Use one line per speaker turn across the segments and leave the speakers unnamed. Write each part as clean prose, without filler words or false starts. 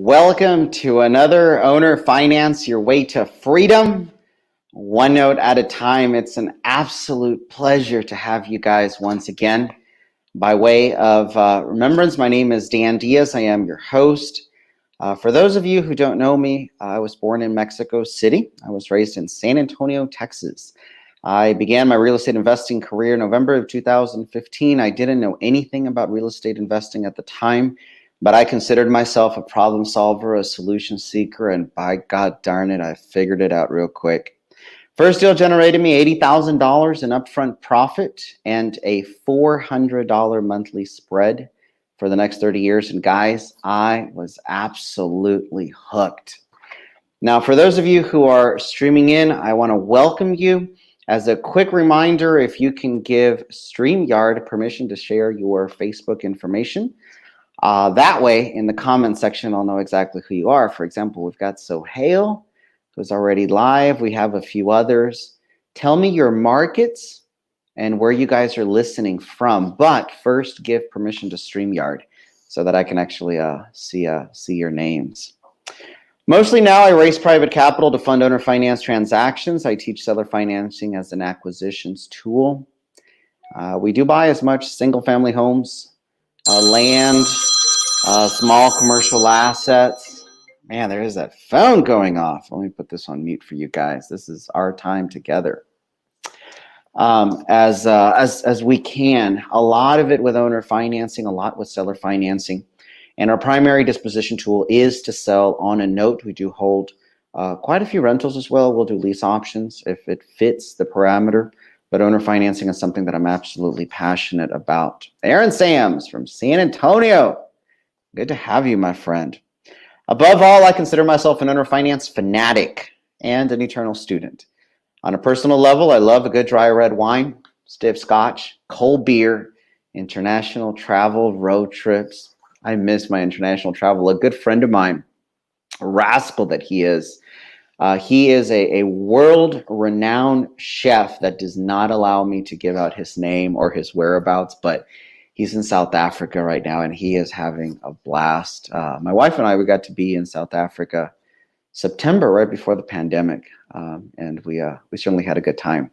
Welcome to another Owner Finance Your Way to Freedom. One note at a time. It's an absolute pleasure to have you guys once again. By way of remembrance, my name is Dan Diaz. I am your host. For those of you who don't know me, I was born in Mexico City. I was raised in San Antonio, Texas. I began my real estate investing career in November of 2015. I didn't know anything about real estate investing at the time, but I considered myself a problem solver, a solution seeker, and by God darn it, I figured it out real quick. First deal generated me $80,000 in upfront profit and a $400 monthly spread for the next 30 years. And guys, I was absolutely hooked. Now, for those of you who are streaming in, I want to welcome you. As a quick reminder, if you can give StreamYard permission to share your Facebook information, that way in the comment section, I'll know exactly who you are. For example, we've got Sohail, who's already live. We have a few others. Tell me your markets and where you guys are listening from. But first, give permission to StreamYard so that I can actually see your names. Mostly now, I raise private capital to fund owner finance transactions. I teach seller financing as an acquisitions tool. We do buy as much single-family homes, land, small commercial assets. Man, there is that phone going off. Let me put this on mute for you guys. This is our time together. As we can, a lot of it with owner financing, a lot with seller financing. And our primary disposition tool is to sell on a note. We do hold quite a few rentals as well. We'll do lease options if it fits the parameter. But owner financing is something that I'm absolutely passionate about. Aaron Sams from San Antonio. Good to have you, my friend. Above all, I consider myself an owner finance fanatic and an eternal student. On a personal level, I love a good dry red wine, stiff scotch, cold beer, international travel, road trips. I miss my international travel. A good friend of mine, a rascal that he is a world-renowned chef that does not allow me to give out his name or his whereabouts, but he's in South Africa right now, and he is having a blast. My wife and I, we got to be in South Africa September, right before the pandemic, and we certainly had a good time.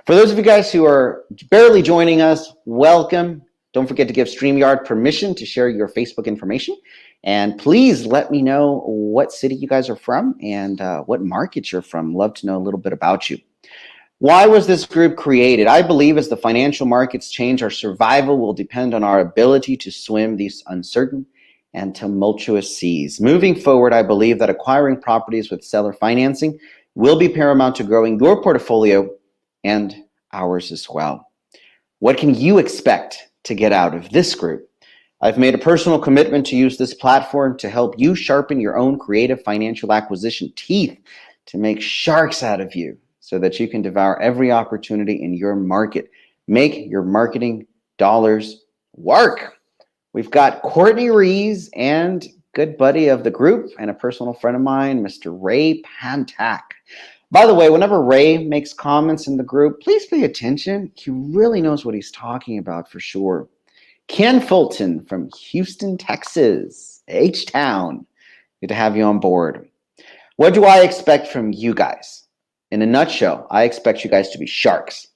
For those of you guys who are barely joining us, welcome. Don't forget to give StreamYard permission to share your Facebook information. And please let me know what city you guys are from and what market you're from. Love to know a little bit about you. Why was this group created? I believe as the financial markets change, our survival will depend on our ability to swim these uncertain and tumultuous seas. Moving forward, I believe that acquiring properties with seller financing will be paramount to growing your portfolio and ours as well. What can you expect to get out of this group? I've made a personal commitment to use this platform to help you sharpen your own creative financial acquisition teeth to make sharks out of you so that you can devour every opportunity in your market. Make your marketing dollars work. We've got Courtney Rees and good buddy of the group and a personal friend of mine, Mr. Ray Pantak. By the way, whenever Ray makes comments in the group, please pay attention. He really knows what he's talking about for sure. Ken Fulton from Houston, Texas, H-Town. Good to have you on board. What do I expect from you guys? In a nutshell, I expect you guys to be sharks.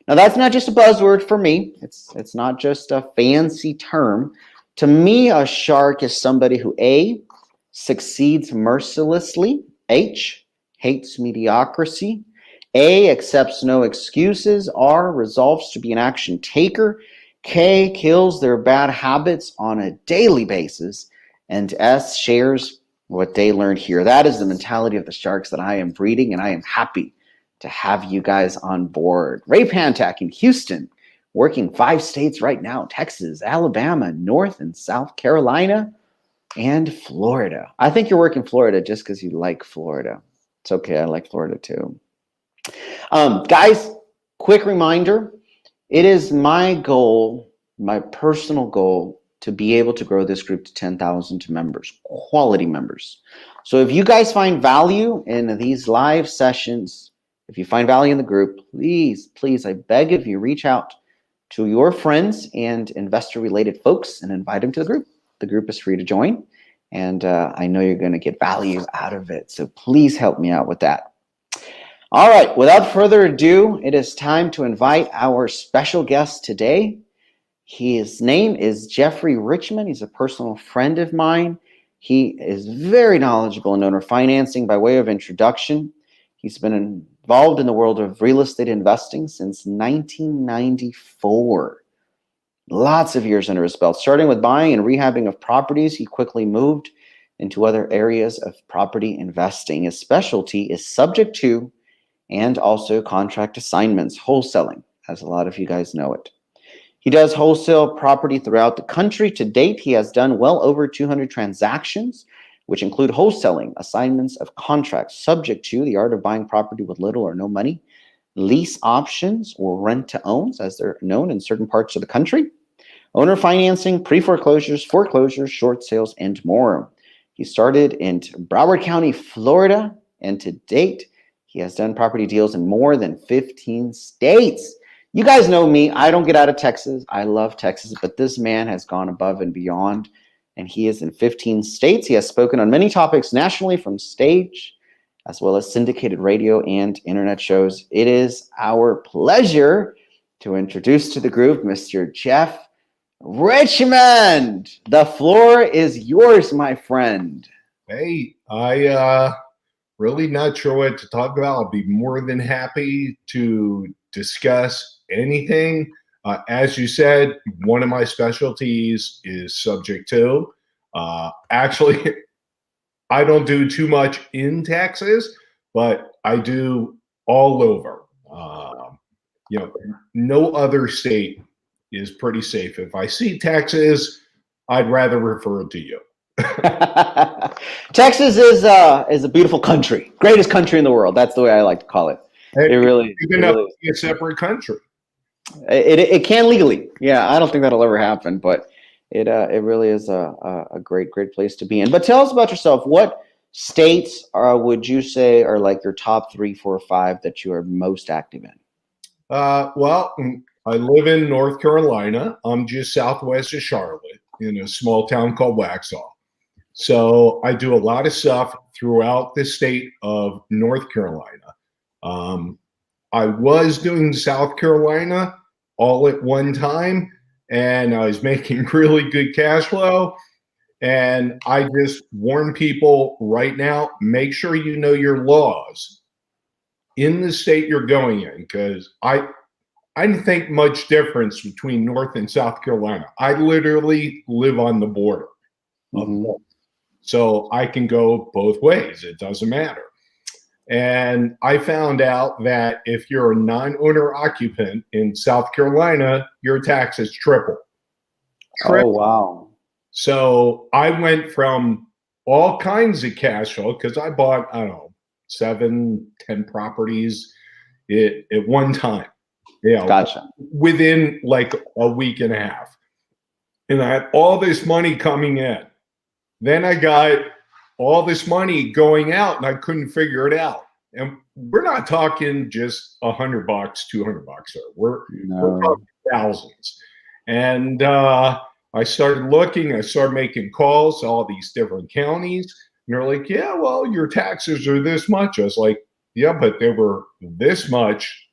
Now, that's not just a buzzword for me. It's not just a fancy term. To me, a shark is somebody who A, succeeds mercilessly, H, hates mediocrity, A, accepts no excuses, R, resolves to be an action taker, K, kills their bad habits on a daily basis, and S, shares what they learned here. That is the mentality of the sharks that I am breeding, and I am happy to have you guys on board. Ray Pantak in Houston, working 5 states right now: Texas, Alabama, North and South Carolina, and Florida. I think you're working Florida just because you like Florida. It's okay, I like Florida too. Guys, quick reminder, it is my goal, my personal goal, to be able to grow this group to 10,000 members, quality members. So if you guys find value in these live sessions, if you find value in the group, please, I beg of you, reach out to your friends and investor-related folks and invite them to the group. The group is free to join. and I know you're going to get value out of it. So please help me out with that. All right, without further ado, it is time to invite our special guest today. His name is Jeffrey Richman. He's a personal friend of mine. He is very knowledgeable in owner financing. By way of introduction, he's been involved in the world of real estate investing since 1994. Lots of years under his belt. Starting with buying and rehabbing of properties, he quickly moved into other areas of property investing. His specialty is subject to and also contract assignments, wholesaling, as a lot of you guys know it. He does wholesale property throughout the country. To date, he has done well over 200 transactions, which include wholesaling, assignments of contracts subject to the art of buying property with little or no money, lease options, or rent to owns, as they're known in certain parts of the country, owner financing, pre-foreclosures, foreclosures, short sales, and more. He started in Broward County, Florida, and to date, he has done property deals in more than 15 states. You guys know me. I don't get out of Texas. I love Texas, but this man has gone above and beyond, and he is in 15 states. He has spoken on many topics nationally from stage, as well as syndicated radio and internet shows. It is our pleasure to introduce to the group Mr. Jeff Richman. The floor is yours, my friend.
Hey, really not sure what to talk about. I'll be more than happy to discuss anything. As you said, one of my specialties is subject to. Actually, I don't do too much in Texas, but I do all over. No other state is pretty safe. If I see Texas, I'd rather refer it to you.
Texas is a beautiful country, greatest country in the world. That's the way I like to call it.
It
really
be a separate country.
It can legally. Yeah, I don't think that'll ever happen, but it really is a great place to be in. But tell us about yourself. What states would you say are like your top 3, 4, 5 that you are most active in?
Well, I live in North Carolina. I'm just southwest of Charlotte in a small town called Waxhaw. So I do a lot of stuff throughout the state of North Carolina. I was doing South Carolina all at one time, and I was making really good cash flow. And I just warn people right now, make sure you know your laws in the state you're going in, because I didn't think much difference between North and South Carolina. I literally live on the border.
Mm-hmm.
So I can go both ways. It doesn't matter. And I found out that if you're a non-owner occupant in South Carolina, your taxes triple.
Oh, wow.
So I went from all kinds of cash flow, because I bought, 7, 10 properties at one time. Yeah,
gotcha.
Within like a week and a half. And I had all this money coming in. Then I got all this money going out, and I couldn't figure it out. And we're not talking just $100, $200. We're talking thousands. And I started looking. I started making calls to all these different counties. And they're like, yeah, well, your taxes are this much. I was like, yeah, but they were this much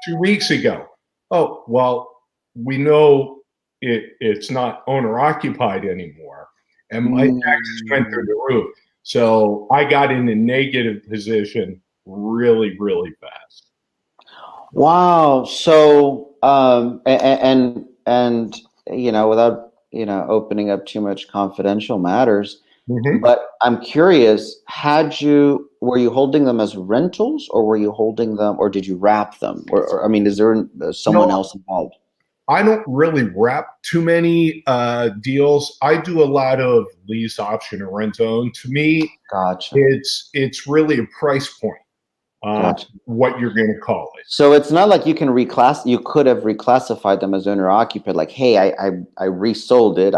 2 weeks ago. Oh, well, we know it's not owner occupied anymore. And my taxes went through the roof. So I got in a negative position really, really fast.
Wow. So, and without, opening up too much confidential matters, but I'm curious, were you holding them as rentals, or were you holding them, or did you wrap them? Or is there someone else involved?
I don't really wrap too many deals. I do a lot of lease, option, or rent own. To me,
gotcha.
It's really a price point. Gotcha. What you're going to call it.
So it's not like you could have reclassified them as owner occupant. Like, hey, I resold it.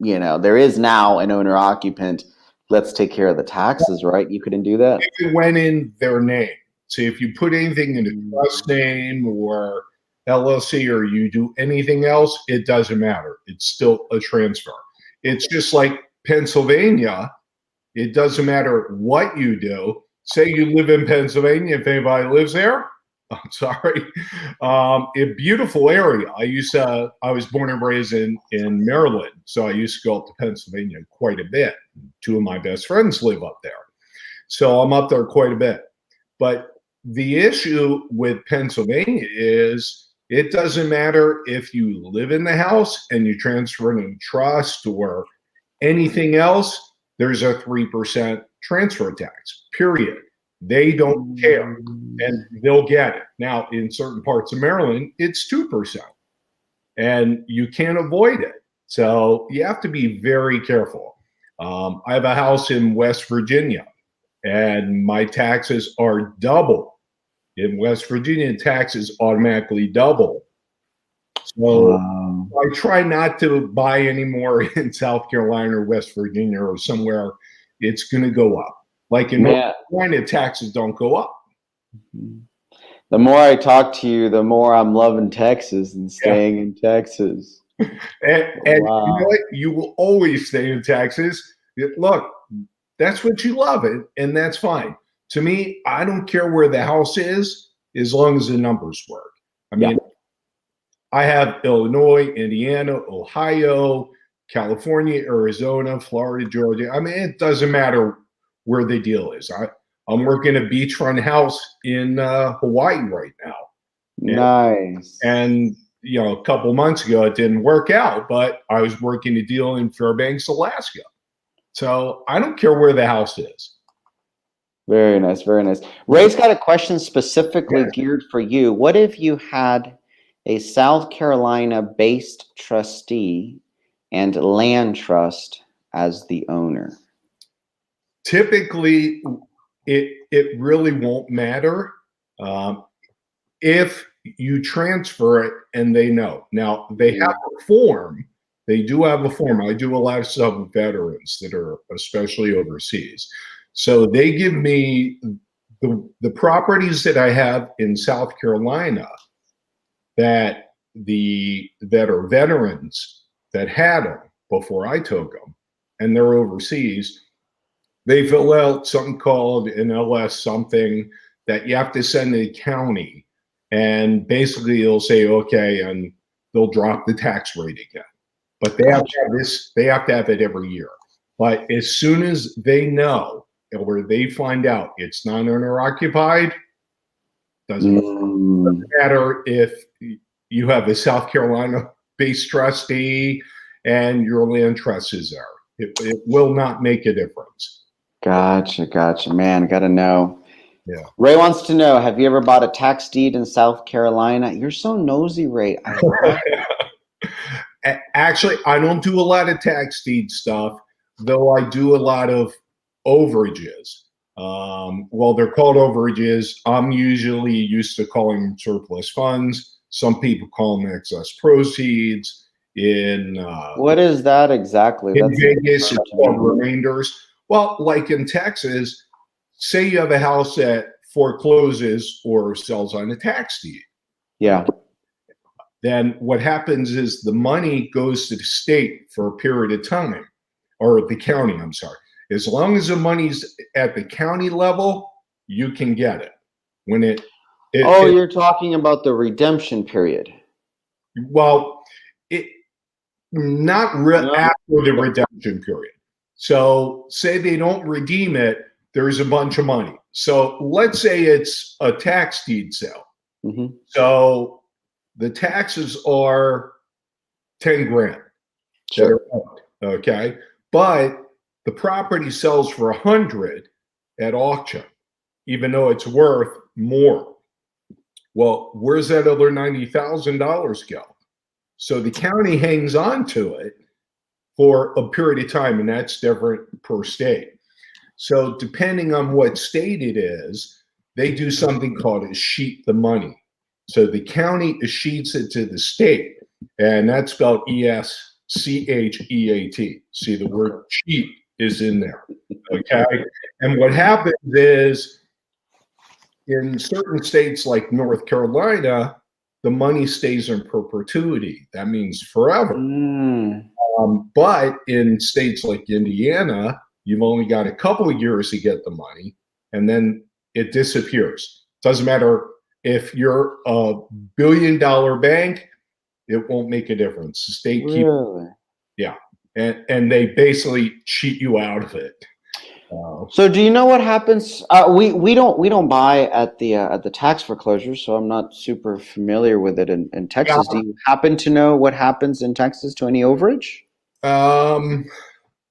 There is now an owner occupant. Let's take care of the taxes, right? You couldn't do that.
If it went in their name. So if you put anything in a trust name or LLC, or you do anything else, it doesn't matter. It's still a transfer. It's just like Pennsylvania, it doesn't matter what you do. Say you live in Pennsylvania, if anybody lives there, I'm sorry. A beautiful area. I was born and raised in Maryland, so I used to go up to Pennsylvania quite a bit. Two of my best friends live up there. So I'm up there quite a bit. But the issue with Pennsylvania is it doesn't matter if you live in the house and you transfer it in trust or anything else, there's a 3% transfer tax, period. They don't care, and they'll get it. Now, in certain parts of Maryland, it's 2%, and you can't avoid it. So you have to be very careful. I have a house in West Virginia, and my taxes are double. In West Virginia, taxes automatically double. So I try not to buy any more in South Carolina or West Virginia or somewhere. It's going to go up. Like in North Carolina, taxes don't go up.
The more I talk to you, the more I'm loving Texas and staying in Texas.
And you know what? You will always stay in Texas. Look, that's what you love, and that's fine. To me, I don't care where the house is as long as the numbers work. I mean, I have Illinois, Indiana, Ohio, California, Arizona, Florida, Georgia. I mean, it doesn't matter where the deal is. I'm working a beachfront house in Hawaii right now.
Nice.
And you know, a couple months ago it didn't work out, but I was working a deal in Fairbanks, Alaska. So I don't care where the house is.
Very nice, very nice. Ray's got a question specifically geared for you. What if you had a South Carolina-based trustee and land trust as the owner?
Typically, it really won't matter if you transfer it and they know. Now, they have a form. They do have a form. I do a lot of stuff with veterans that are especially overseas. So they give me the properties that I have in South Carolina that are veterans that had them before I took them, and they're overseas. They fill out something called an LS something that you have to send to the county, and basically it'll say okay, and they'll drop the tax rate again. But they have to have this. They have to have it every year. But as soon as they know or they find out it's not owner occupied, doesn't matter if you have a South Carolina based trustee and your land trust is there. It will not make a difference.
Gotcha. Man, gotta know.
Yeah.
Ray wants to know, have you ever bought a tax deed in South Carolina? You're so nosy, Ray. I love it.
Actually, I don't do a lot of tax deed stuff, though I do a lot of overages. Well, they're called overages. I'm usually used to calling them surplus funds. Some people call them excess proceeds.
What is that exactly?
In Vegas, it's called remainders. Well, like in Texas, say you have a house that forecloses or sells on a tax deed.
Yeah.
Then what happens is the money goes to the state for a period of time, or the county, I'm sorry. As long as the money's at the county level, you can get it. When
you're talking about the redemption period.
Well, not after the redemption period. So say they don't redeem it, there's a bunch of money. So let's say it's a tax deed sale.
Mm-hmm.
So the taxes are 10 grand.
Sure.
Okay. But the property sells for 100 at auction, even though it's worth more. Well, where's that other $90,000 go? So the county hangs on to it for a period of time, and that's different per state. So depending on what state it is, they do something called a sheet the money. So the county sheets it to the state, and that's spelled ESCHEAT. See, the word cheat is in there, okay? And what happens is in certain states like North Carolina, the money stays in perpetuity. That means forever. But in states like Indiana, you've only got a couple of years to get the money, and then it disappears. Doesn't matter if you're a $1 billion bank, it won't make a difference. The state keeps,
Really?
yeah, and they basically cheat you out of it.
So do you know what happens? We don't buy at the tax foreclosure, so I'm not super familiar with it in Texas. Do you happen to know what happens in Texas to any overage?
Um,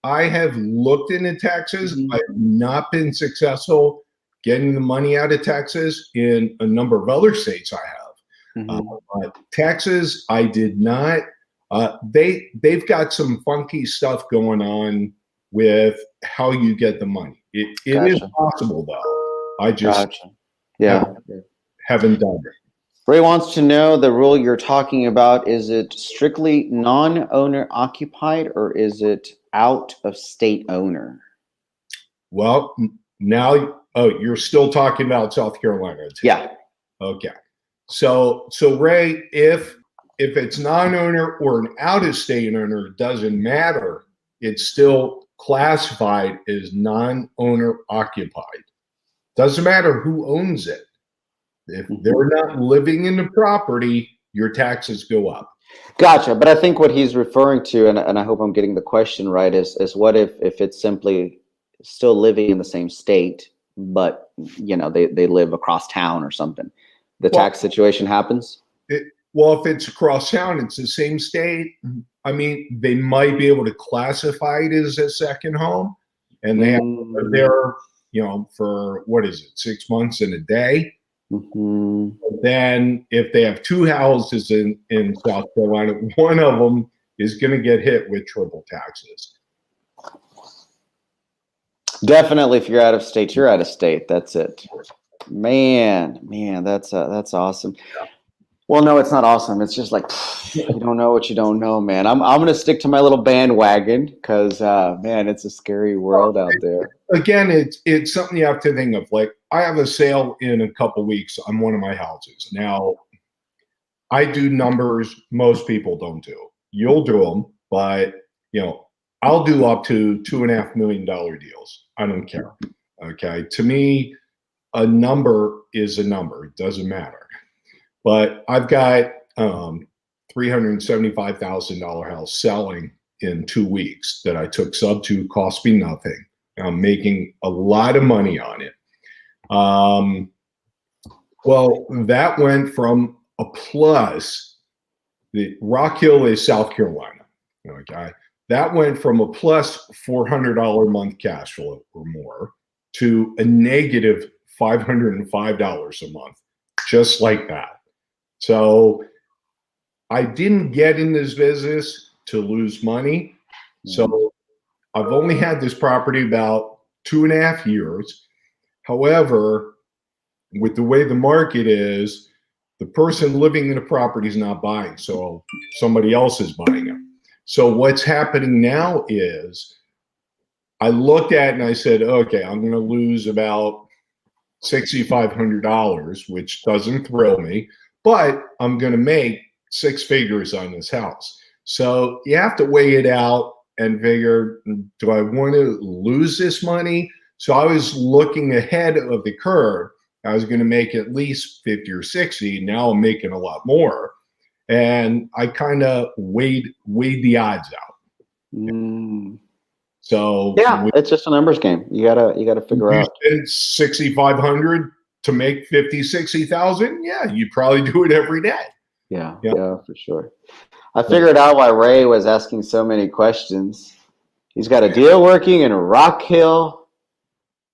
I have looked into Texas.
Mhm.
I've not been successful getting the money out of Texas. In a number of other states, I have.
Mhm.
But Texas, I did not. They've got some funky stuff going on with how you get the money. It is
Gotcha.
possible though. I just
Gotcha. Yeah.
haven't done it.
Ray wants to know the rule you're talking about. Is it strictly non-owner occupied or is it out of state owner?
Well, now, you're still talking about South Carolina.
Yeah.
Okay. So Ray, if it's non-owner or an out-of-state owner, it doesn't matter. It's still classified as non-owner occupied. Doesn't matter who owns it. If they're not living in the property, your taxes go up.
Gotcha. But I think what he's referring to, and I hope I'm getting the question right, is what if it's simply still living in the same state, but they live across town or something. The
Well,
tax situation happens.
Well, if it's across town, it's the same state. I mean, they might be able to classify it as a second home, and they have to live there, for what is it, 6 months and a day.
Mm-hmm.
Then, if they have two houses in South Carolina, one of them is going to get hit with triple taxes.
Definitely, if you're out of state, you're out of state. That's it. Man, that's awesome. Well, no, it's not awesome. It's just like you don't know what you don't know, man. I'm gonna stick to my little bandwagon because man, it's a scary world out there.
Again, it's something you have to think of. Like, I have a sale in a couple weeks on one of my houses. Now, I do numbers most people don't do. You'll do them, but I'll do up to $2.5 million deals. I don't care. Okay, to me, a number is a number. It doesn't matter. But I've got $375,000 house selling in 2 weeks that I took sub to, cost me nothing. I'm making a lot of money on it. Well, that went from a plus. The Rock Hill is South Carolina. Okay, that went from a plus $400 a month cash flow or more to a negative $505 a month, just like that. So I didn't get in this business to lose money. So I've only had this property about 2.5 years. However, with the way the market is, the person living in the property is not buying, so somebody else is buying it. So what's happening now is I looked at it and I said, okay, I'm going to lose about $6,500, which doesn't thrill me, but I'm going to make 6 figures on this house. So you have to weigh it out and figure, do I want to lose this money? So I was looking ahead of the curve. I was going to make at least 50 or 60. Now I'm making a lot more. And I kind of weighed the odds out. So
yeah, it's just a numbers game. You gotta figure out.
6,500 to make 50, 60,000. Yeah, you probably do it every day.
Yeah, for sure. I figured out why Ray was asking so many questions. He's got a deal working in Rock Hill,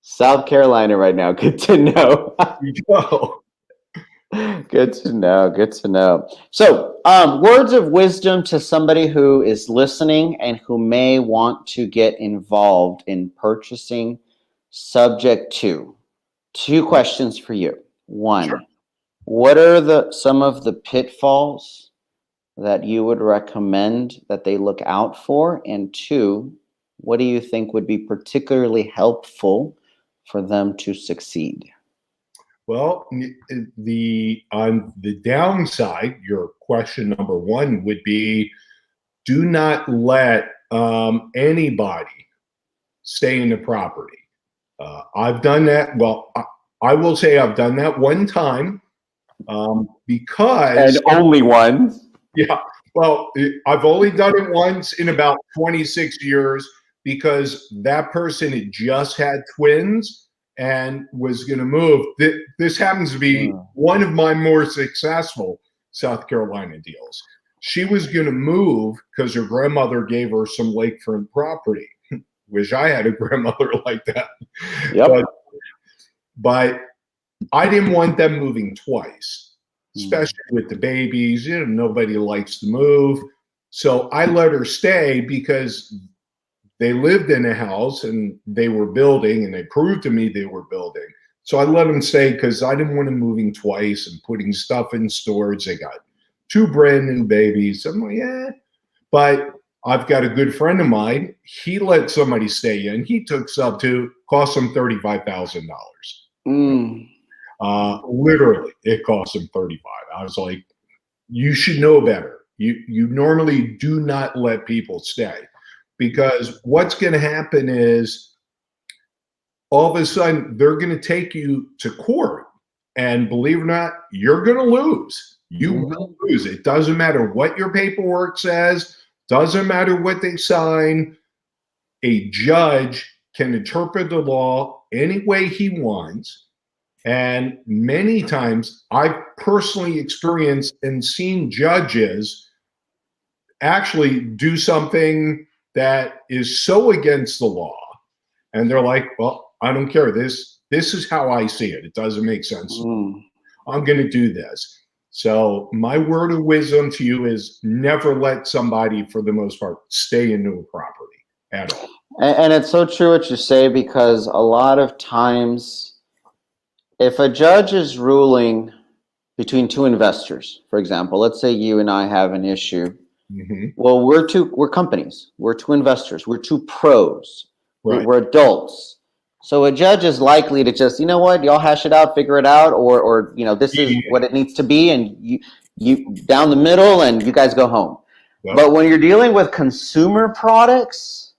South Carolina right now. Good to know. Good to know. So, words of wisdom to somebody who is listening and who may want to get involved in purchasing, subject to. 2 questions for you. 1, sure. What are some of the pitfalls that you would recommend that they look out for? And 2, what do you think would be particularly helpful for them to succeed?
Well, on the downside, your question number 1 would be, do not let anybody stay in the property. I've done that. Well, I will say I've done that one time because.
And only one.
Yeah. Well, I've only done it once in about 26 years because that person had just had twins and was going to move. This happens to be one of my more successful South Carolina deals. She was going to move because her grandmother gave her some lakefront property. Wish I had a grandmother like that.
Yep.
But I didn't want them moving twice, especially with the babies. You know, nobody likes to move. So I let her stay because they lived in a house and they were building, and they proved to me they were building. So I let them stay because I didn't want them moving twice and putting stuff in storage. They got 2 brand new babies. I'm like, yeah. But I've got a good friend of mine. He let somebody stay in. He took sub to, cost him $35,000. Literally, it cost him 35. I was like, you should know better. You normally do not let people stay, because what's going to happen is all of a sudden they're going to take you to court, and believe it or not, you're going to lose. You will lose. It doesn't matter what your paperwork says. Doesn't matter what they sign. A judge can interpret the law any way he wants. And many times I've personally experienced and seen judges actually do something that is so against the law. And they're like, well, I don't care. This is how I see it. It doesn't make sense. I'm going to do this. So my word of wisdom to you is never let somebody, for the most part, stay into a property at all.
And it's so true what you say, because a lot of times, if a judge is ruling between 2 investors, for example, let's say you and I have an issue. Well, we're companies. We're 2 investors. We're 2 pros.
Right.
We're adults. So a judge is likely to just, you know what, y'all hash it out, figure it out, or you know, this is what it needs to be, and you down the middle, and you guys go home.
Yep.
But when you're dealing with consumer products,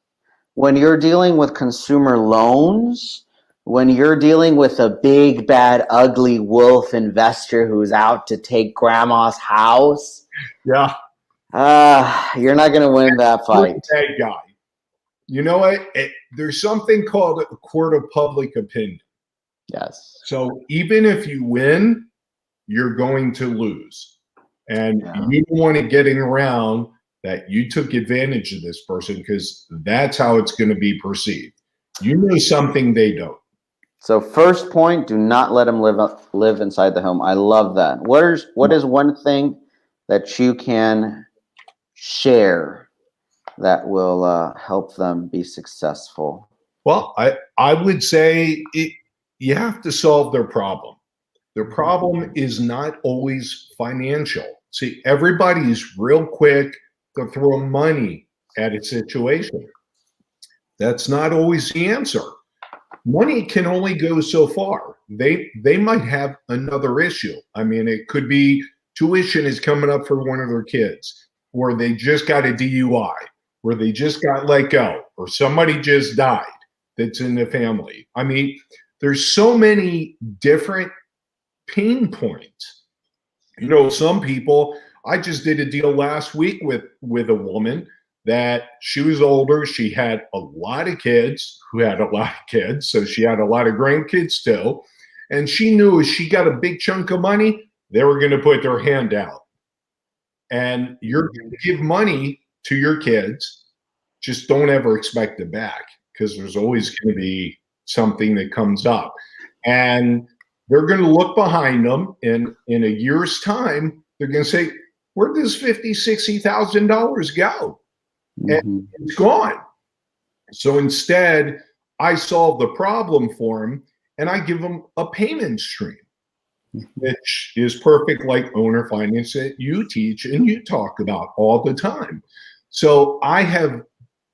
when you're dealing with consumer loans, when you're dealing with a big, bad, ugly wolf investor who's out to take grandma's house,
yeah,
you're not going to win that fight.
Bad guy. You know what? There's something called a court of public opinion.
Yes.
So even if you win, you're going to lose. And you don't want to getting around that you took advantage of this person, because that's how it's going to be perceived. You know something they don't.
So first point, do not let them live inside the home. I love that. What is one thing that you can share that will help them be successful?
Well, I would say you have to solve their problem. Their problem is not always financial. See, everybody's real quick to throw money at a situation. That's not always the answer. Money can only go so far. They might have another issue. I mean, it could be tuition is coming up for one of their kids, or they just got a DUI, or they just got let go, or somebody just died that's in the family. I mean, there's so many different pain points. You know, some people, I just did a deal last week with a woman that she was older. She had a lot of kids who had a lot of kids. So she had a lot of grandkids too. And she knew if she got a big chunk of money, they were going to put their hand out. And you're going to give money to your kids. Just don't ever expect it back, because there's always going to be something that comes up. And they're going to look behind them, and in a year's time, they're going to say, where does $50,000, $60,000 go? And it's gone. So instead, I solve the problem for them, and I give them a payment stream, which is perfect, like owner finance that you teach and you talk about all the time. So I have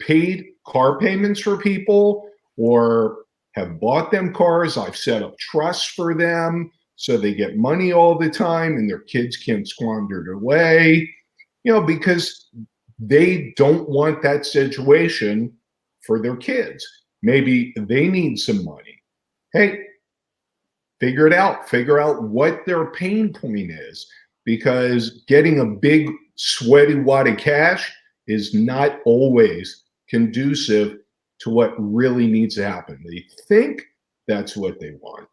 paid car payments for people, or have bought them cars. I've set up trusts for them so they get money all the time and their kids can't squander it away, you know, because they don't want that situation for their kids. Maybe they need some money. Hey, figure it out. Figure out what their pain point is, because getting a big sweaty wad of cash is not always conducive to what really needs to happen. They think that's what they want.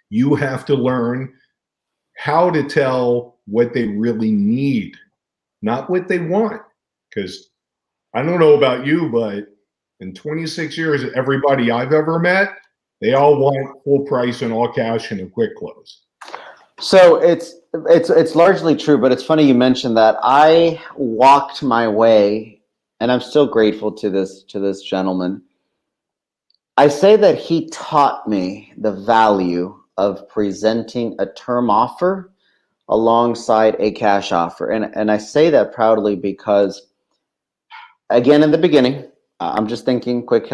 You have to learn how to tell what they really need, not what they want. Because I don't know about you, but in 26 years, everybody I've ever met, they all want full price and all cash and a quick close.
So it's largely true, but it's funny you mentioned that. I walked my way, and I'm still grateful to this gentleman. I say that he taught me the value of presenting a term offer alongside a cash offer. And I say that proudly because, again, in the beginning, I'm just thinking quick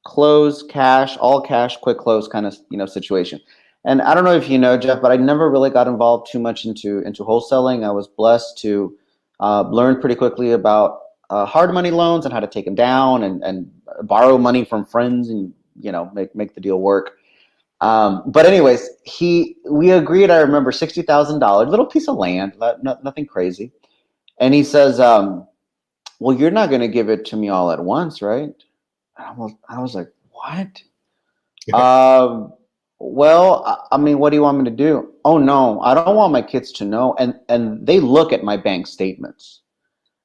close, cash, all cash, quick close kind of, situation. And I don't know if you know, Jeff, but I never really got involved too much into wholesaling. I was blessed to learn pretty quickly about hard money loans and how to take them down, and borrow money from friends, and make the deal work. But anyways, we agreed. I remember $60,000, little piece of land, nothing crazy. And he says, "Well, you're not going to give it to me all at once, right?" I was like, "What?" Well, I mean, what do you want me to do? Oh no, I don't want my kids to know. And they look at my bank statements.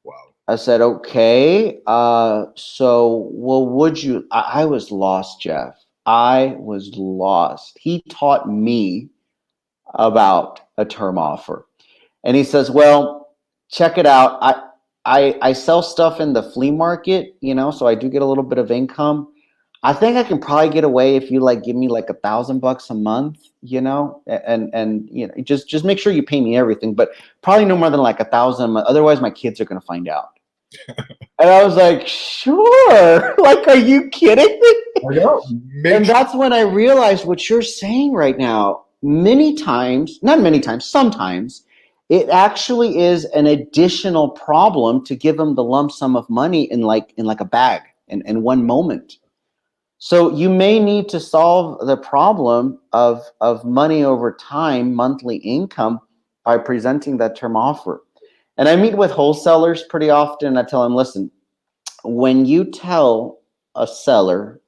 Wow.
I said, okay. So, well, would you? I was lost, Jeff. I was lost. He taught me about a term offer, and he says, well, check it out. I sell stuff in the flea market, so I do get a little bit of income. I think I can probably get away if you give me like $1,000 a month, and just make sure you pay me everything, but probably no more than like 1,000 a month. Otherwise, my kids are gonna find out. And I was like, sure. Like, are you kidding me?
I know.
And that's when I realized what you're saying right now. Sometimes it actually is an additional problem to give them the lump sum of money in a bag in one moment. So you may need to solve the problem of money over time, monthly income, by presenting that term offer. And I meet with wholesalers pretty often. I tell them, listen, when you tell a seller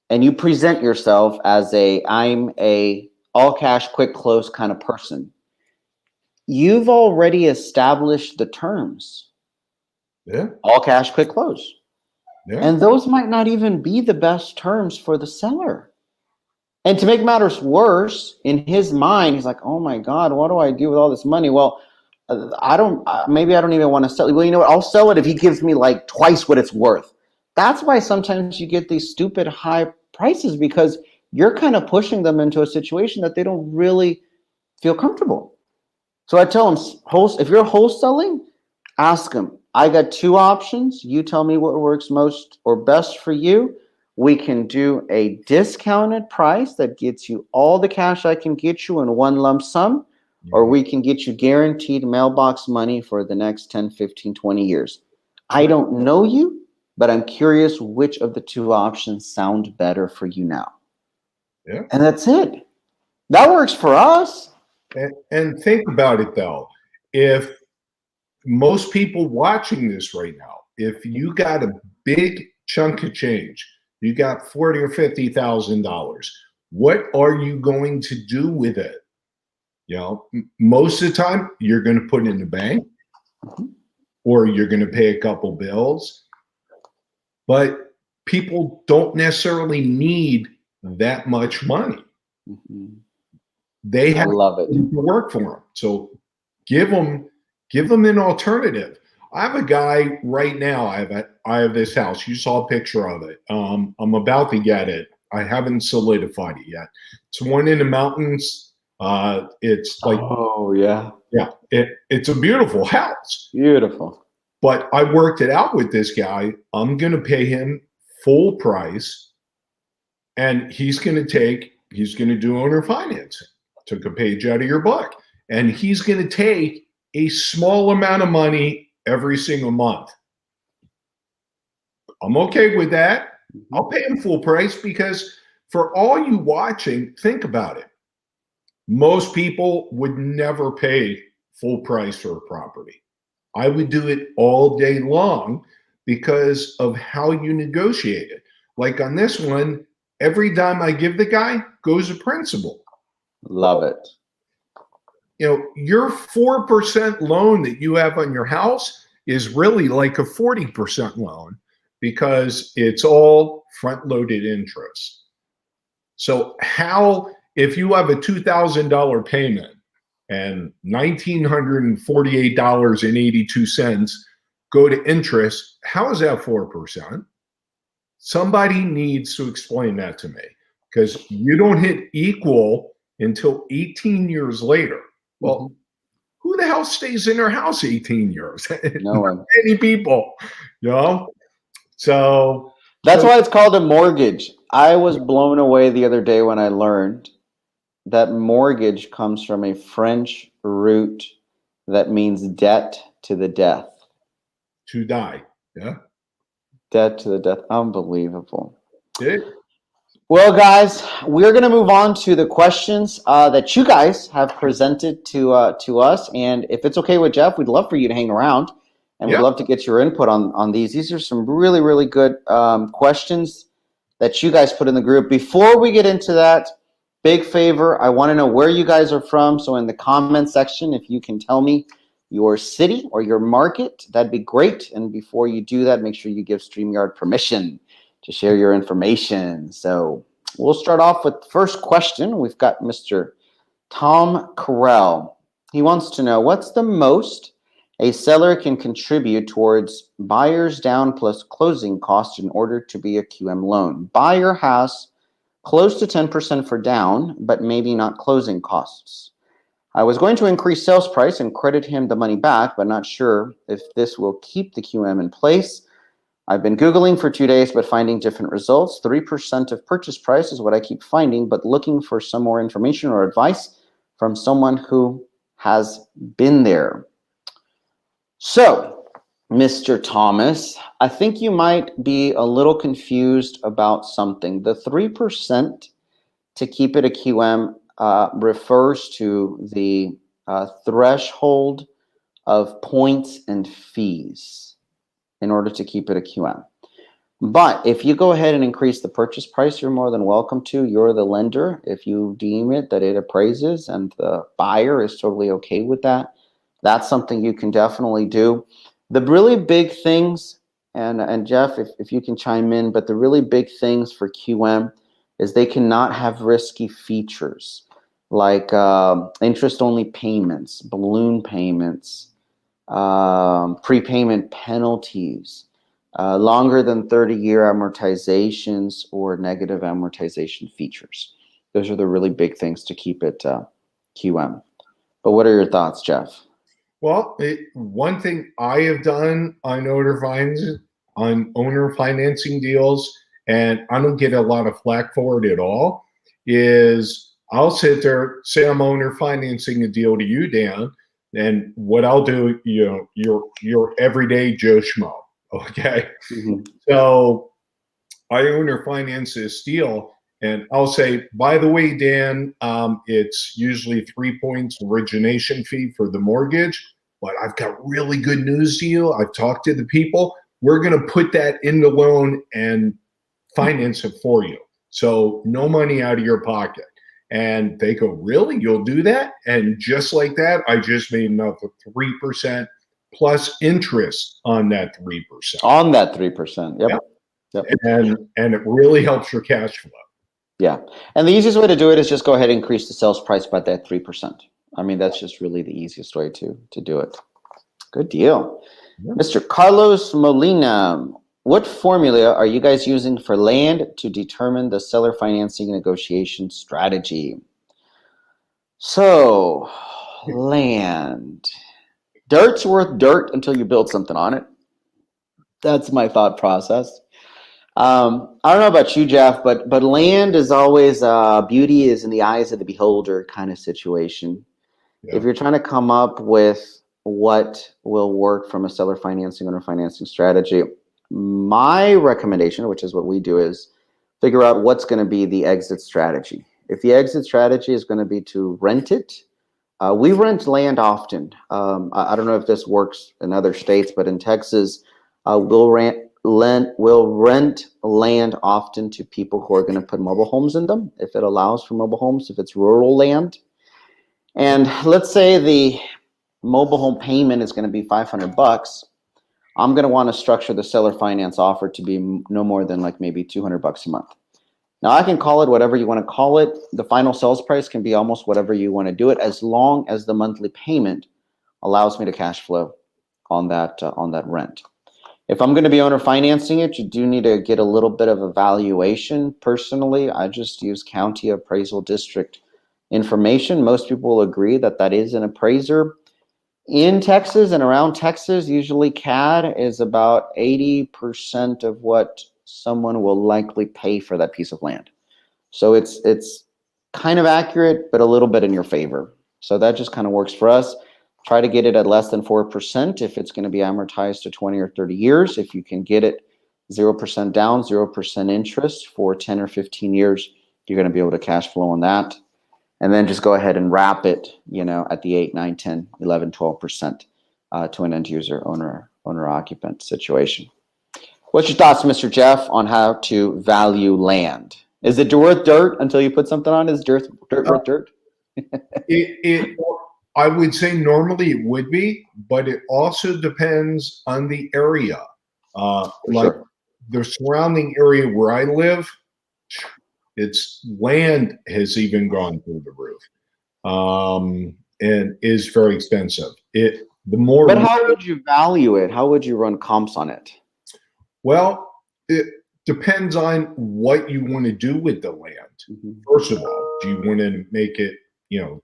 and you present yourself as I'm a all cash, quick close kind of person, you've already established the terms.
Yeah.
All cash, quick close.
Yeah.
And those might not even be the best terms for the seller. And to make matters worse, in his mind, he's like, oh my God, what do I do with all this money? Well, maybe I don't even want to sell it. Well, you know what? I'll sell it if he gives me like twice what it's worth. That's why sometimes you get these stupid high prices, because you're kind of pushing them into a situation that they don't really feel comfortable. So I tell them, if you're wholesaling, ask them, I got two options. You tell me what works most or best for you. We can do a discounted price that gets you all the cash I can get you in one lump sum, or we can get you guaranteed mailbox money for the next 10, 15, 20 years. I don't know you, but I'm curious which of the two options sound better for you now.
Yeah.
And that's it. That works for us.
And think about it, though. If most people watching this right now, if you got a big chunk of change, you got $40,000 or $50,000, what are you going to do with it? Most of the time, you're going to put it in the bank, or you're going to pay a couple bills. But people don't necessarily need that much money. They have to work for them. So give them an alternative. I have a guy right now. I have this house. You saw a picture of it. I'm about to get it. I haven't solidified it yet. It's one in the mountains. It's like,
oh yeah.
It's a beautiful house.
Beautiful.
But I worked it out with this guy. I'm going to pay him full price, and he's going to do owner financing. Took a page out of your book, and he's going to take a small amount of money every single month. I'm okay with that. I'll pay him full price because for all you watching, think about it. Most people would never pay full price for a property. I would do it all day long because of how you negotiate it. Like on this one, every dime I give the guy goes a principal.
Love it.
You know, your 4% loan that you have on your house is really like a 40% loan because it's all front-loaded interest. So how, if you have a $2,000 payment and $1,948.82 go to interest, how is that 4%? Somebody needs to explain that to me because you don't hit equal until 18 years later. Well, who the hell stays in their house 18 years?
No one.
Many people, you know? So
that's why it's called a mortgage. I was blown away the other day when I learned that mortgage comes from a French root that means debt to the death.
To die. Yeah.
Debt to the death. Unbelievable.
Yeah.
Well, guys, we're going to move on to the questions that you guys have presented to us. And if it's okay with Jeff, we'd love for you to hang around, and we'd love to get your input on these. These are some really, really good questions that you guys put in the group. Before we get into that, big favor, I want to know where you guys are from. So in the comment section, if you can tell me your city or your market, that'd be great. And before you do that, make sure you give StreamYard permission to share your information. So we'll start off with the first question. We've got Mr. Tom Carell. He wants to know, what's the most a seller can contribute towards buyer's down plus closing costs in order to be a QM loan? Buyer has close to 10% for down, but maybe not closing costs. I was going to increase sales price and credit him the money back, but not sure if this will keep the QM in place. I've been Googling for 2 days, but finding different results. 3% of purchase price is what I keep finding, but looking for some more information or advice from someone who has been there. So, Mr. Thomas, I think you might be a little confused about something. The 3% to keep it a QM refers to the threshold of points and fees in order to keep it a QM. But if you go ahead and increase the purchase price, you're more than welcome to. You're the lender. If you deem it that it appraises and the buyer is totally okay with that, that's something you can definitely do. The really big things, and Jeff, if you can chime in, but the really big things for QM is they cannot have risky features like interest-only payments, balloon payments, prepayment penalties, longer than 30-year amortizations, or negative amortization features. Those are the really big things to keep it QM. But what are your thoughts, Jeff?
Well, one thing I have done on owner financing deals, and I don't get a lot of flack for it at all, is I'll sit there, say I'm owner financing a deal to you, Dan, and what I'll do, you know, your everyday Joe Schmo, okay? So I owner finance this deal, and I'll say, by the way, Dan, it's usually 3 points origination fee for the mortgage, but I've got really good news to you. I've talked to the people. We're going to put that in the loan and finance it for you. So no money out of your pocket. And they go, really? You'll do that? And just like that, I just made another 3% plus interest on that 3%.
On that 3%. Yep.
And it really helps your cash flow.
Yeah. And the easiest way to do it is just go ahead and increase the sales price by that 3%. I mean, that's just really the easiest way to do it. Good deal. Yeah. Mr. Carlos Molina, what formula are you guys using for land to determine the seller financing negotiation strategy? So, land. Dirt's worth dirt until you build something on it. That's my thought process. I don't know about you, Jeff, but land is always beauty is in the eyes of the beholder kind of situation. Yeah. If you're trying to come up with what will work from a seller financing, owner financing strategy, my recommendation, which is what we do, is figure out what's going to be the exit strategy. If the exit strategy is going to be to rent it, we rent land often. I don't know if this works in other states, but in Texas, we'll rent land often to people who are going to put mobile homes in them, if it allows for mobile homes, if it's rural land. And let's say the mobile home payment is going to be $500. I'm going to want to structure the seller finance offer to be no more than like maybe $200 a month. Now I can call it whatever you want to call it. The final sales price can be almost whatever you want to do it, as long as the monthly payment allows me to cash flow on that rent. If I'm going to be owner financing it, you do need to get a little bit of a valuation. Personally, I just use county appraisal district information. Most people will agree that that is an appraiser. In Texas and around Texas, usually CAD is about 80% of what someone will likely pay for that piece of land. So it's kind of accurate, but a little bit in your favor. So that just kind of works for us. Try to get it at less than 4% if it's going to be amortized to 20 or 30 years. If you can get it 0% down, 0% interest for 10 or 15 years, you're going to be able to cash flow on that. And then just go ahead and wrap it, at the 8, 9, 10, 11, 12% to an end user owner occupant situation. What's your thoughts, Mr. Jeff, on how to value land? Is it worth dirt until you put something on? Is dirt worth dirt?
I would say normally it would be, but it also depends on the area. Like
sure.
The surrounding area where I live, its land has even gone through the roof, and is very expensive.
But how would you value it? How would you run comps on it?
Well, it depends on what you want to do with the land. Mm-hmm. First of all, do you want to make it,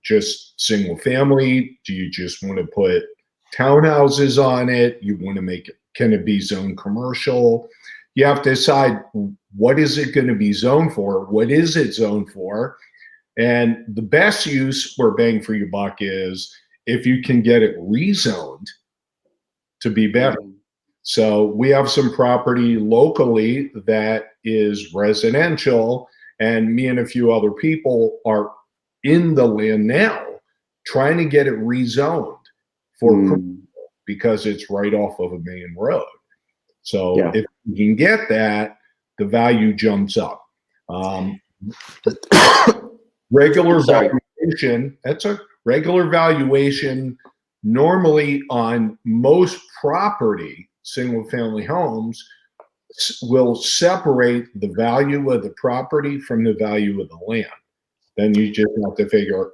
just single family? Do you just want to put townhouses on it? You want to make it, can it be zoned commercial? You have to decide, what is it going to be zoned for? What is it zoned for? And the best use for bang for your buck is if you can get it rezoned to be better. Mm-hmm. So we have some property locally that is residential, and me and a few other people are in the land now trying to get it rezoned for because it's right off of a main road. So if you can get that, the value jumps up. Regular valuation, that's a regular valuation normally on most property, single family homes, will separate the value of the property from the value of the land. Then you just have to figure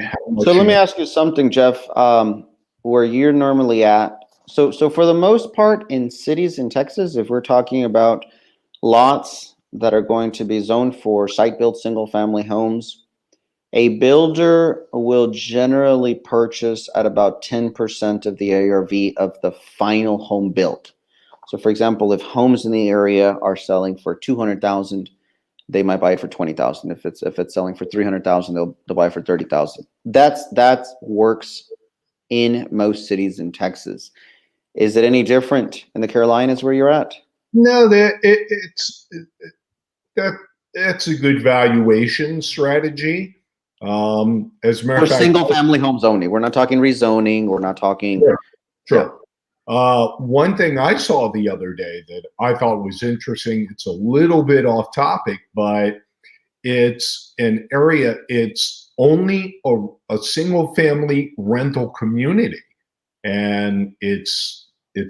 how much.
So let me ask you something, Jeff, where you're normally at. So for the most part in cities in Texas, if we're talking about lots that are going to be zoned for site-built single-family homes, a builder will generally purchase at about 10% of the ARV of the final home built. So for example, if homes in the area are selling for $200,000, they might buy it for $20,000. If it's selling for $300,000, they'll buy it for $30,000. That works in most cities in Texas. Is it any different in the Carolinas where you're at?
No, that's a good valuation strategy. As a matter of fact,
single family homes only. We're not talking rezoning. We're not talking.
Sure. One thing I saw the other day that I thought was interesting, it's a little bit off topic, but it's an area, it's only a single family rental community. And it's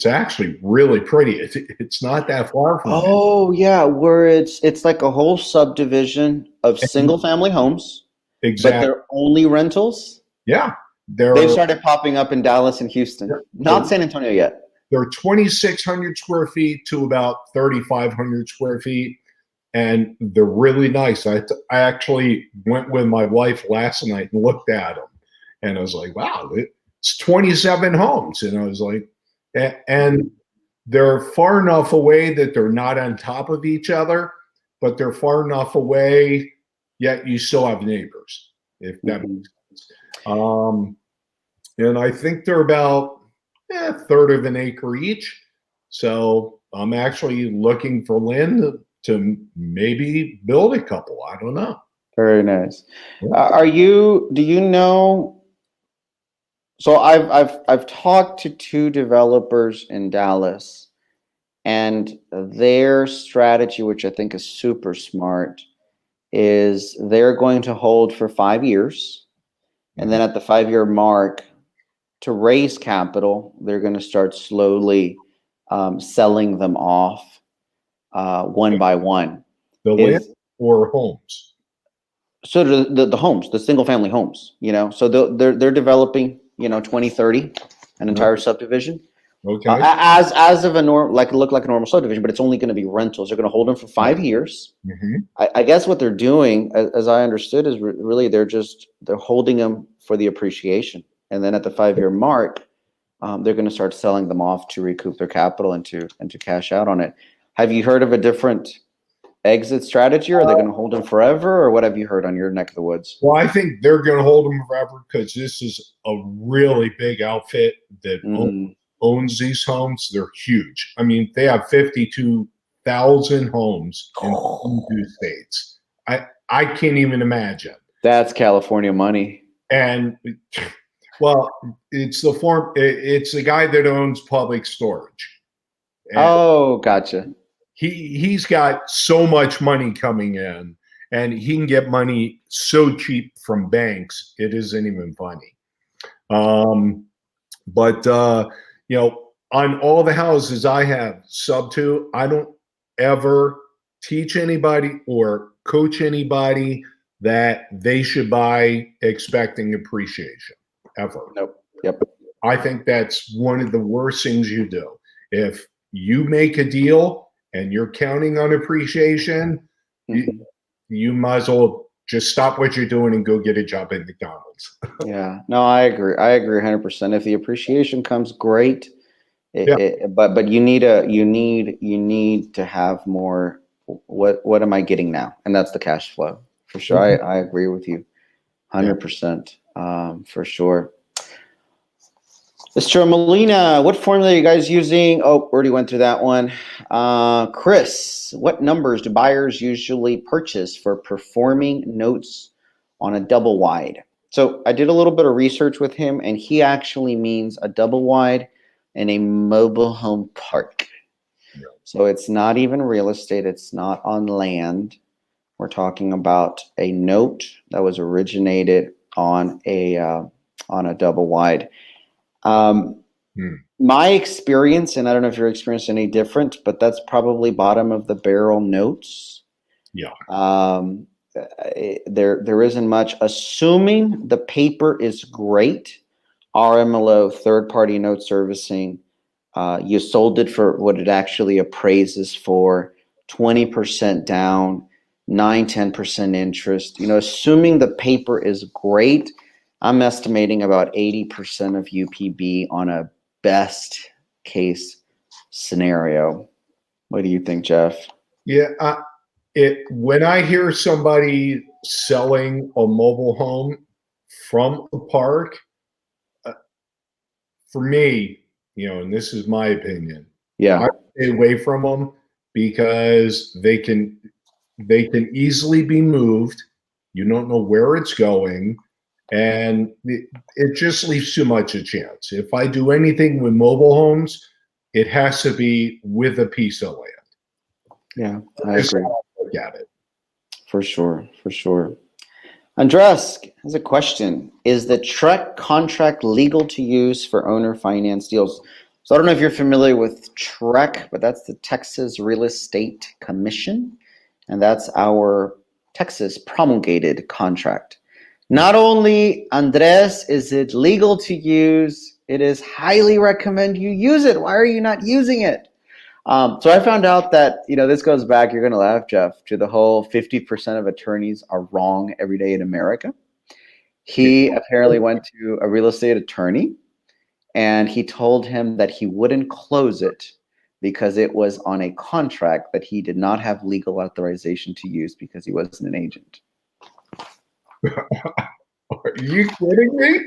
actually really pretty. It's not that far from
it. Yeah, where it's like a whole subdivision of single family homes.
Exactly.
But they're only rentals?
Yeah.
They've started popping up in Dallas and Houston. Not San Antonio yet.
They're 2,600 square feet to about 3,500 square feet. And they're really nice. I actually went with my wife last night and looked at them. And I was like, wow, it's 27 homes. And I was like, and they're far enough away that they're not on top of each other, but they're far enough away, yet you still have neighbors, if that makes sense. And I think they're about a third of an acre each. So I'm actually looking for land to maybe build a couple. I don't know.
Very nice.
Yeah.
Do you know, so I've talked to two developers in Dallas, and their strategy, which I think is super smart, is they're going to hold for 5 years, and then at the 5 year mark, to raise capital, they're going to start slowly selling them off one by one.
The land
Is
or homes?
so the homes, the single family homes, so they're developing, 20, 30, an entire subdivision.
Okay.
As of a norm, like look like a normal subdivision, but it's only going to be rentals. They're going to hold them for 5 years.
Mm-hmm.
I guess what they're doing, as I understood, is really they're holding them for the appreciation, and then at the 5 year mark, they're going to start selling them off to recoup their capital and to cash out on it. Have you heard of a different exit strategy, or are they going to hold them forever, or what have you heard on your neck of the woods?
Well, I think they're going to hold them forever because this is a really big outfit that owns these homes. They're huge. I mean, they have 52,000 homes in 2 states. I can't even imagine.
That's California money.
And well, it's the guy that owns Public Storage. And
oh, gotcha.
He's got so much money coming in, and he can get money so cheap from banks, it isn't even funny. But on all the houses I have sub 2, I don't ever teach anybody or coach anybody that they should buy expecting appreciation ever.
Nope. Yep.
I think that's one of the worst things you do. If you make a deal and you're counting on appreciation, you might as well just stop what you're doing and go get a job at McDonald's.
Yeah, no, I agree. I agree 100%. If the appreciation comes, great. But you need to have more. What am I getting now? And that's the cash flow for sure. I agree with you 100%, for sure. Mr. Molina, what formula are you guys using? Oh, already went through that one. Chris, what numbers do buyers usually purchase for performing notes on a double wide? So I did a little bit of research with him, and he actually means a double wide in a mobile home park. Yeah. So it's not even real estate. It's not on land. We're talking about a note that was originated on a double wide. My experience, and I don't know if your experience is any different, but that's probably bottom of the barrel notes.
Yeah.
There isn't much. Assuming the paper is great, RMLO, third party note servicing, you sold it for what it actually appraises for, 20% down, 9-10% interest. Assuming the paper is great, I'm estimating about 80% of UPB on a best case scenario. What do you think, Jeff?
Yeah, when I hear somebody selling a mobile home from a park, for me, and this is my opinion, I stay away from them because they can easily be moved. You don't know where it's going. And it just leaves too much a chance. If I do anything with mobile homes, it has to be with a piece of land.
Yeah, I agree.
Look at it.
For sure, for sure. Andres has a question. Is the TREC contract legal to use for owner finance deals? So I don't know if you're familiar with TREC, but that's the Texas Real Estate Commission. And that's our Texas promulgated contract. Not only, Andres, is it legal to use, it is highly recommend you use it. Why are you not using it? So I found out that, this goes back, you're going to laugh, Jeff, to the whole 50% of attorneys are wrong every day in America. He apparently went to a real estate attorney, and he told him that he wouldn't close it because it was on a contract that he did not have legal authorization to use because he wasn't an agent.
Are you kidding me?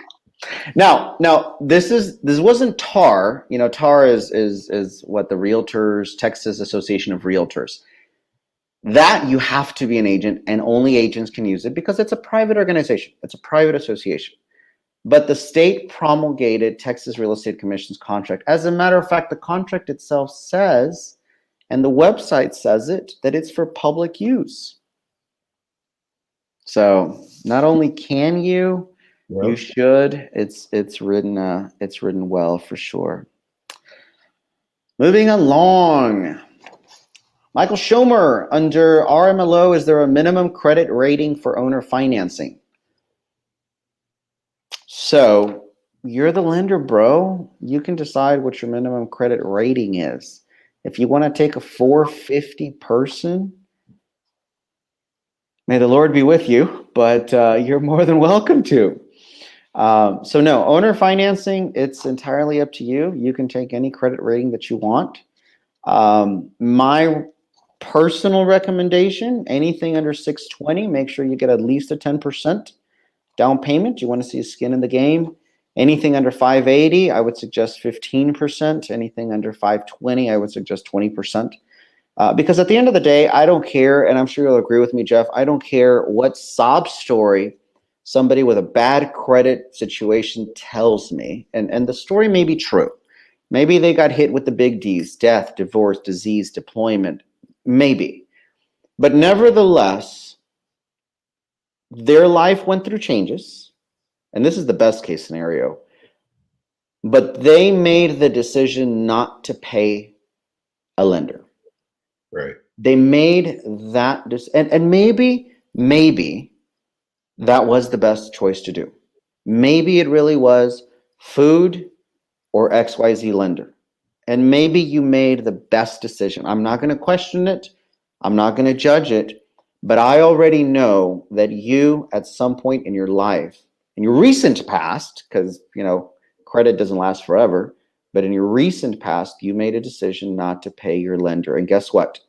Now, this wasn't TAR. You know, TAR is what the Realtors, Texas Association of Realtors. That you have to be an agent, and only agents can use it because it's a private organization. It's a private association. But the state promulgated Texas Real Estate Commission's contract. As a matter of fact, the contract itself says, and the website says it, that it's for public use. So not only can you, you
Yep.
should. It's written well for sure. Moving along. Michael Schomer, under RMLO, is there a minimum credit rating for owner financing? So you're the lender, bro. You can decide what your minimum credit rating is. If you want to take a 450 person, may the Lord be with you, but you're more than welcome to. So no, owner financing, it's entirely up to you. You can take any credit rating that you want. My personal recommendation, anything under 620, make sure you get at least a 10% down payment. You want to see a skin in the game. Anything under 580, I would suggest 15%. Anything under 520, I would suggest 20%. Because at the end of the day, I don't care, and I'm sure you'll agree with me, Jeff, I don't care what sob story somebody with a bad credit situation tells me. And the story may be true. Maybe they got hit with the big D's: death, divorce, disease, deployment. Maybe. But nevertheless, their life went through changes. And this is the best case scenario. But they made the decision not to pay a lender.
Right.
They made that and maybe that was the best choice to do. Maybe it really was food or XYZ lender. And maybe you made the best decision. I'm not going to question it. I'm not going to judge it. But I already know that you, at some point in your life, in your recent past, because, you know, credit doesn't last forever, but in your recent past, you made a decision not to pay your lender. And guess what?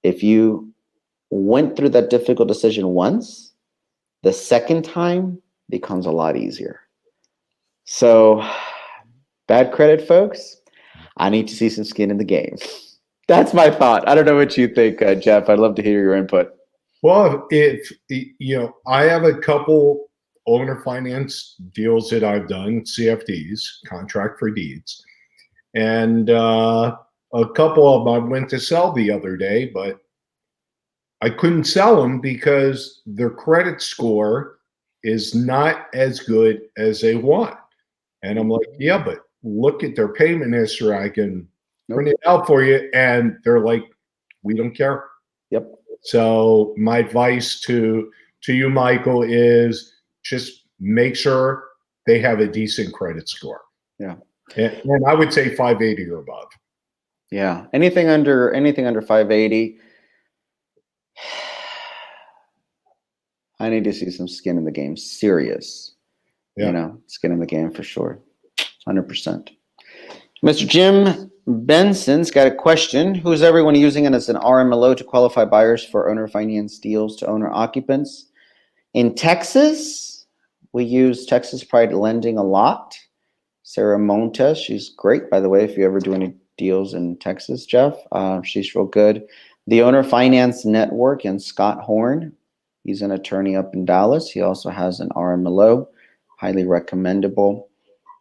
If you went through that difficult decision once, the second time becomes a lot easier. So, bad credit, folks, I need to see some skin in the game. That's my thought. I don't know what you think, Jeff. I'd love to hear your input.
Well, if you know, I have a couple owner finance deals that I've done, CFDs, contract for deeds, and a couple of them I went to sell the other day, but I couldn't sell them because their credit score is not as good as they want. And I'm like, yeah, but look at their payment history. I can print it out for you. And they're like, we don't care.
Yep.
So my advice to you, Michael, is just make sure they have a decent credit score.
Yeah.
And I would say 580 or above.
Yeah. Anything under 580. I need to see some skin in the game. Serious.
Yeah.
You know, skin in the game for sure. 100%. Mr. Jim Benson's got a question. Who's everyone using it as an RMLO to qualify buyers for owner finance deals to owner occupants? In Texas, we use Texas Pride Lending a lot. Sarah Montes, she's great, by the way, if you ever do any deals in Texas, Jeff. She's real good. The Owner Finance Network and Scott Horn. He's an attorney up in Dallas. He also has an RMLO, highly recommendable.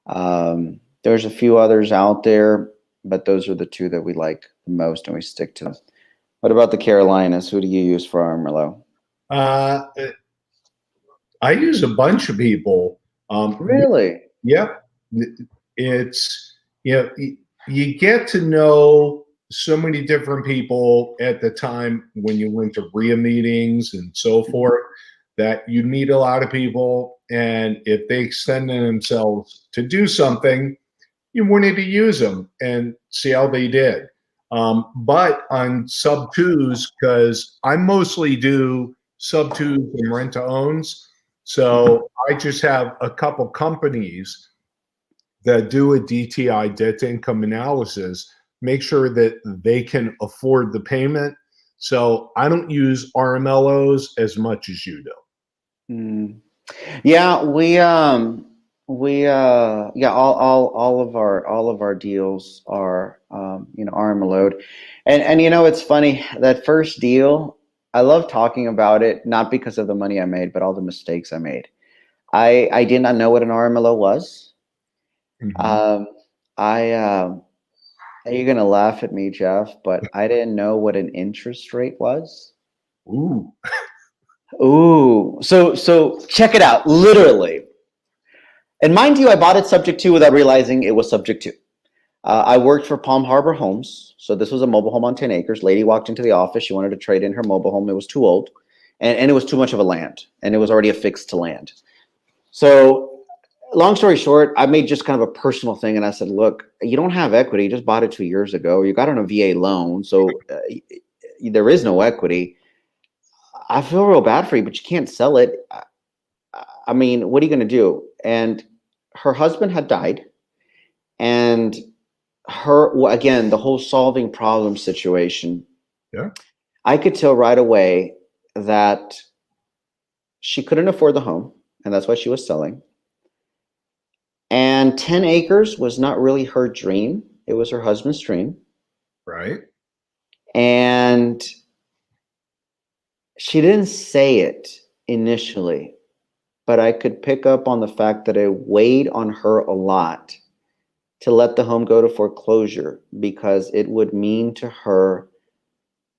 There's a few others out there, but those are the two that we like the most and we stick to them. What about the Carolinas? Who do you use for RMLO?
I use a bunch of people.
Really?
Yep. It's, you know, you get to know so many different people at the time when you went to RIA meetings and so forth, that you meet a lot of people. And if they extended themselves to do something, you wanted to use them and see how they did. But on sub twos, because I mostly do sub twos and rent to owns, so I just have a couple companies that do a DTI, debt to income analysis, make sure that they can afford the payment. So I don't use RMLOs as much as you do.
Yeah, Yeah, all of our deals are, arm load. And it's funny, that first deal, I love talking about it, not because of the money I made, but all the mistakes I made. I did not know what an RMLO was.
Hmm.
Um, I You're gonna laugh at me, Jeff, but I didn't know what an interest rate was.
Ooh.
Ooh, so check it out, literally. And mind you, I bought it subject to without realizing it was subject to. I worked for Palm Harbor Homes, so this was a mobile home on 10 acres. Lady walked into the office. She wanted to trade in her mobile home. It was too old, and it was too much of a land, and it was already affixed to land. So, long story short, I made just kind of a personal thing, and I said, "Look, you don't have equity. You just bought it 2 years ago. You got it on a VA loan, so there is no equity. I feel real bad for you, but you can't sell it. I mean, what are you going to do?" And her husband had died, and again, the whole solving problem situation,
Yeah.
I could tell right away that she couldn't afford the home, and that's why she was selling. And 10 acres was not really her dream, it was her husband's dream.
Right.
And she didn't say it initially, but I could pick up on the fact that it weighed on her a lot to let the home go to foreclosure, because it would mean to her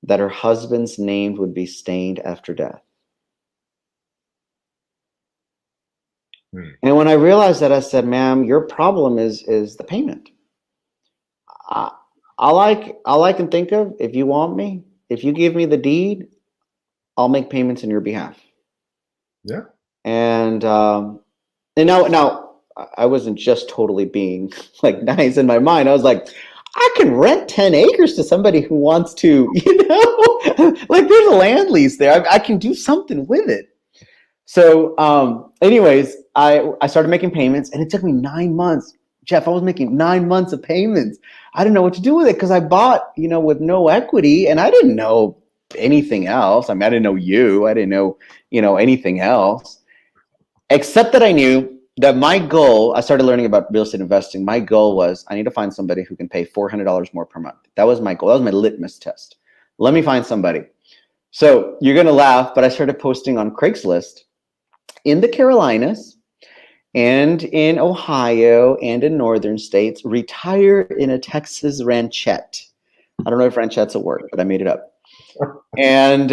that her husband's name would be stained after death.
Hmm.
And when I realized that, I said, "Ma'am, your problem is the payment. I, all I can think of, if you want me, if you give me the deed, I'll make payments in your behalf."
Yeah.
And now I wasn't just totally being like nice in my mind. I was like, I can rent 10 acres to somebody who wants to, like there's a land lease there. I can do something with it. So, anyways, I started making payments, and it took me 9 months. Jeff, I was making 9 months of payments. I didn't know what to do with it because I bought, with no equity, and I didn't know anything else. I mean, I didn't know you. I didn't know, anything else, except that I knew that my goal. I started learning about real estate investing. My goal was I need to find somebody who can pay $400 more per month. That was my goal. That was my litmus test. Let me find somebody. So you're gonna laugh, but I started posting on Craigslist in the Carolinas and in Ohio and in northern states, retire in a Texas ranchette. I don't know if ranchette's a word, but I made it up. And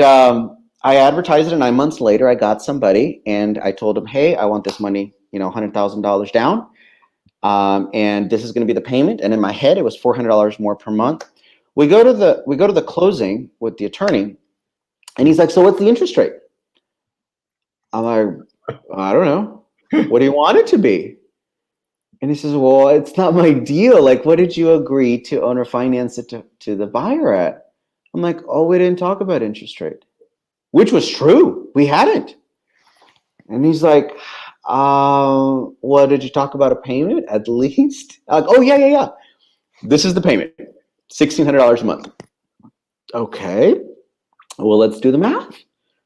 I advertised it, and 9 months later, I got somebody, and I told them, "Hey, I want this money, $100,000 down, and this is going to be the payment." And in my head, it was $400 more per month. We go to the closing with the attorney, and he's like, "So what's the interest rate?" I'm like, "I don't know. What do you want it to be?" And he says, "Well, it's not my deal. Like, what did you agree to owner finance it to the buyer at?" I'm like, "Oh, we didn't talk about interest rate," which was true. We hadn't. And he's like, "What did you talk about a payment at least?" I'm like, "Oh, yeah, yeah, yeah. This is the payment, $1,600 a month." Okay. Well, let's do the math.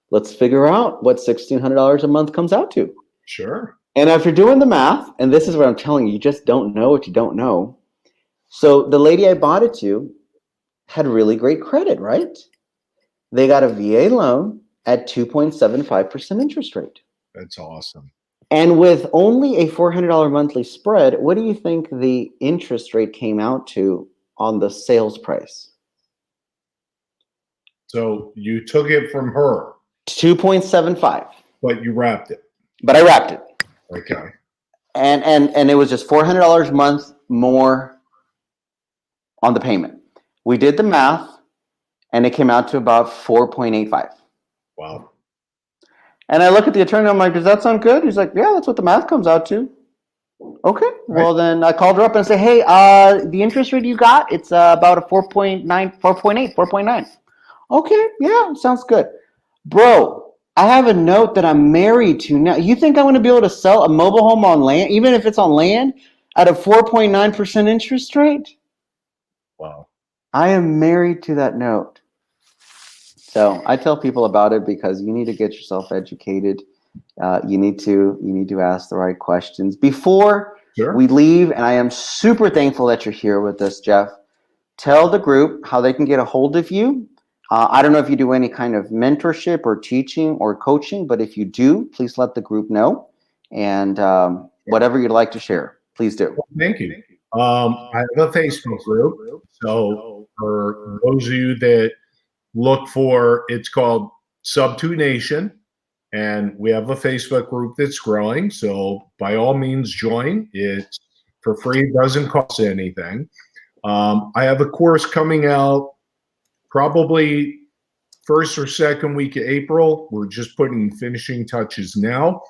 Let's figure out what $1,600 a month comes out to.
Sure.
And after doing the math, and this is what I'm telling you, you just don't know what you don't know. So the lady I bought it to had really great credit, right? They got a VA loan at 2.75% interest rate.
That's awesome.
And with only a $400 monthly spread, what do you think the interest rate came out to on the sales price?
So you took it from her,
2.75.
but you wrapped it.
But I wrapped it.
Okay.
And it was just $400 a month more on the payment. We did the math, and it came out to about 4.85.
Wow.
And I look at the attorney, I'm like, "Does that sound good?" He's like, "Yeah, that's what the math comes out to." Okay,
Right.
well then I called her up and said, "Hey, the interest rate you got, it's about a 4.9, 4.8, 4.9. Okay, yeah, sounds good. Bro, I have a note that I'm married to now. You think I'm going to be able to sell a mobile home on land, even if it's on land, at a 4.9% interest rate?
Wow.
I am married to that note." So I tell people about it because you need to get yourself educated. You need to ask the right questions before
Sure.
we leave. And I am super thankful that you're here with us, Jeff. Tell the group how they can get a hold of you. I don't know if you do any kind of mentorship or teaching or coaching, but if you do, please let the group know. And whatever you'd like to share, please do.
Thank you. I have a Facebook group. So for those of you that look for, it's called Sub2 Nation. And we have a Facebook group that's growing. So by all means, join. It's for free. It doesn't cost anything. I have a course coming out probably first or second week of April. We're just putting finishing touches now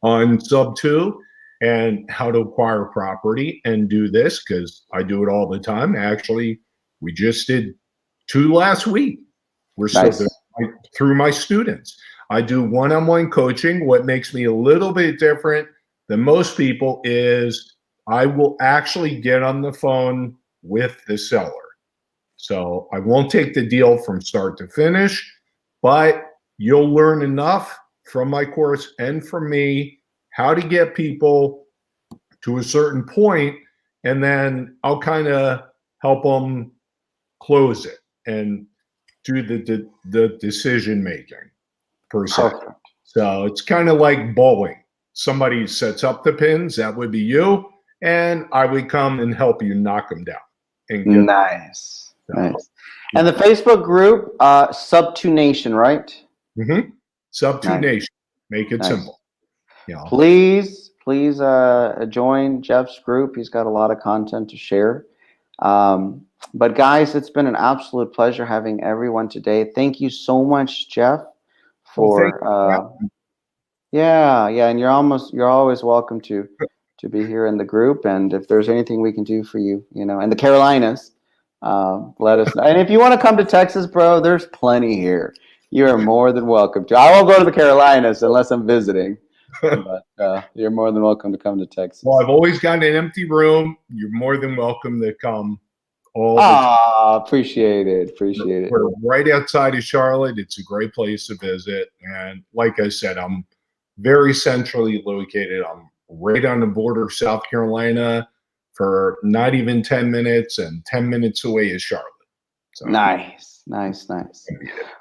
on Sub2 and how to acquire property and do this, because I do it all the time. Actually, we just did 2 last week. We're
Nice.
so through my students. I do one-on-one coaching. What makes me a little bit different than most people is I will actually get on the phone with the seller. So I won't take the deal from start to finish, but you'll learn enough from my course and from me how to get people to a certain point, and then I'll kind of help them close it and do the decision making per se.
Perfect.
So it's kind of like bowling. Somebody sets up the pins, that would be you, and I would come and help you knock them down. And get
Nice. Nice. And the Facebook group, Sub2 Nation, right?
Mm-hmm. Sub2
Nice.
Nation. Make it
Nice.
simple. You know.
Please join Jeff's group. He's got a lot of content to share. But guys, it's been an absolute pleasure having everyone today. Thank you so much, Jeff, for yeah, and you're always welcome to be here in the group. And if there's anything we can do for you, in the Carolinas, let us know. And if you want to come to Texas, bro, there's plenty here. You are more than welcome to. I won't go to the Carolinas unless I'm visiting. But you're more than welcome to come to Texas.
Well, I've always got an empty room. You're more than welcome to come.
Appreciate it.
We're right outside of Charlotte. It's a great place to visit. And like I said, I'm very centrally located. I'm right on the border of South Carolina for not even 10 minutes, and 10 minutes away is Charlotte. So.
Nice.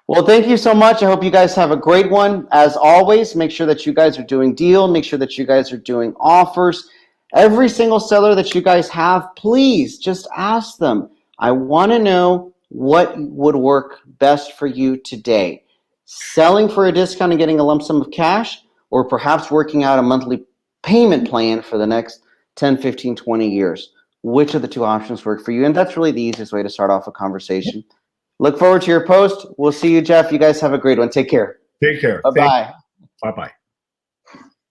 Well, thank you so much. I hope you guys have a great one. As always, make sure that you guys are doing deal. Make sure that you guys are doing offers. Every single seller that you guys have, please just ask them. I want to know what would work best for you today. Selling for a discount and getting a lump sum of cash, or perhaps working out a monthly payment plan for the next 10, 15, 20 years. Which of the 2 options work for you? And that's really the easiest way to start off a conversation. Look forward to your post. We'll see you, Jeff. You guys have a great one. Take care.
Take care.
Bye-bye.
Bye-bye.